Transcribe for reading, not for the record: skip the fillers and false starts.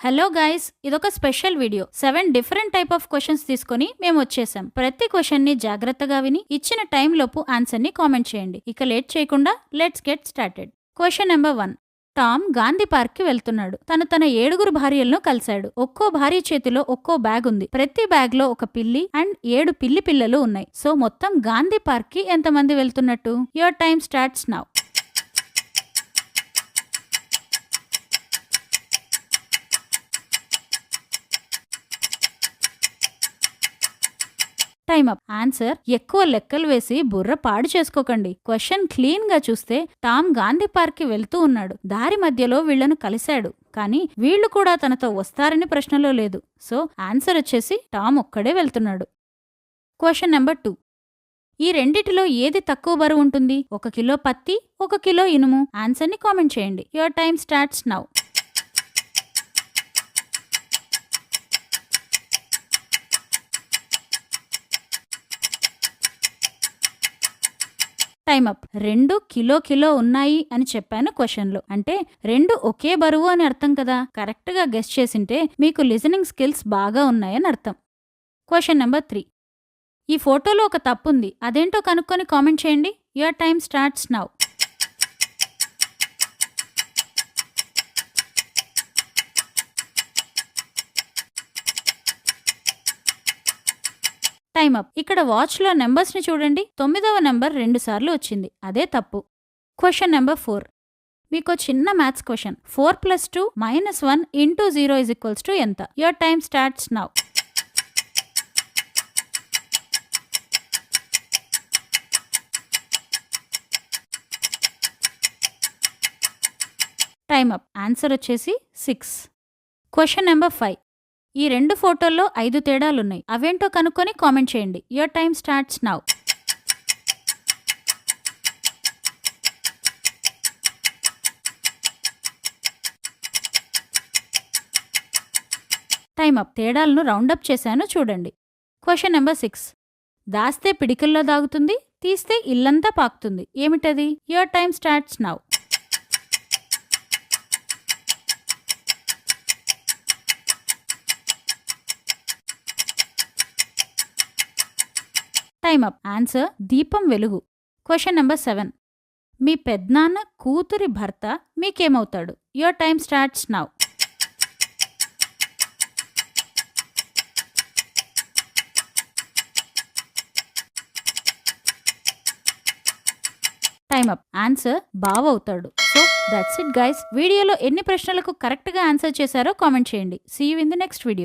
Hello guys, ఇదొక special video. 7 different type of questions తీసుకొని మేము వచ్చేసాం. ప్రతి క్వశ్చన్ ని జాగ్రత్తగా విని ఇచ్చిన టైం లోపు ఆన్సర్ ని కామెంట్ చేయండి. ఇక లేట్ చేయకుండా let's get started. Question number 1. Tom Gandhi park కి వెళ్తున్నాడు. తన 7 భార్యలను కలిశాడు. ఒక్కో భార్య చేతిలో ఒక్కో బ్యాగ్ ఉంది. ప్రతి బ్యాగ్ లో ఒక పిల్లి అండ్ 7 పిల్లి పిల్లలు ఉన్నాయి. సో మొత్తం గాంధీ పార్క్ కి ఎంతమంది వెళ్తున్నట్టు? Your time starts now. Time up. Answer ఎక్కువ లెక్కలు వేసి బుర్ర పాడు చేసుకోకండి. క్వశ్చన్ క్లీన్ గా చూస్తే టామ్ గాంధీ పార్క్ కి వెళ్తూ ఉన్నాడు. దారి మధ్యలో వీళ్లను కలిశాడు. కానీ వీళ్లు కూడా తనతో వస్తారని ప్రశ్నలో లేదు. సో ఆన్సర్ వచ్చేసి టామ్ ఒక్కడే వెళ్తున్నాడు. Question number 2. ఈ రెండిటిలో ఏది తక్కువ బరువు ఉంటుంది? 1 కిలో పత్తి, 1 కిలో ఇనుము. ఆన్సర్ ని కామెంట్ చేయండి. Your time starts now. Time up. 2 kilo ఉన్నాయి అని చెప్పాను క్వశ్చన్లో. అంటే 2 ఒకే బరువు అని అర్థం కదా. కరెక్ట్ గా గెస్ చేసింటే మీకు లిజనింగ్ స్కిల్స్ బాగా ఉన్నాయని అర్థం. Question number 3. ఈ ఫోటోలో ఒక తప్పుంది. అదేంటో కనుక్కొని కామెంట్ చేయండి. Your time starts now. Time up. ఇక్కడ వాచ్ లో నెంబర్స్ ని చూడండి. 9వ నెంబర్ 2 సార్లు వచ్చింది. అదే తప్పు. Question number 4. మీకు చిన్న మ్యాథ్స్ క్వశ్చన్. 4 + 2 - 1 × 0 = ఎంత? Your time starts now. Time up. Answer వచ్చేసి 6. Question number 5. ఈ 2 ఫోటోల్లో 5 తేడాలున్నాయి. అవేంటో కనుక్కొని కామెంట్ చేయండి. Your time starts now. Time up. తేడాలను రౌండప్ చేశాను చూడండి. Question number 6. దాస్తే పిడికిల్లో దాగుతుంది, తీస్తే ఇల్లంతా పాకుతుంది. ఏమిటది? Your time starts now. Time up. Answer దీపం వెలుగు. Question number 7. మీ పెద్నాన్న కూతురి భర్త మీకేమవుతాడు? Your time starts now. Time up. Answer బావ అవుతాడు. So that's it guys. వీడియోలో ఎన్ని ప్రశ్నలకు కరెక్ట్ గా ఆన్సర్ చేశారో కామెంట్ చేయండి. See you in the next video.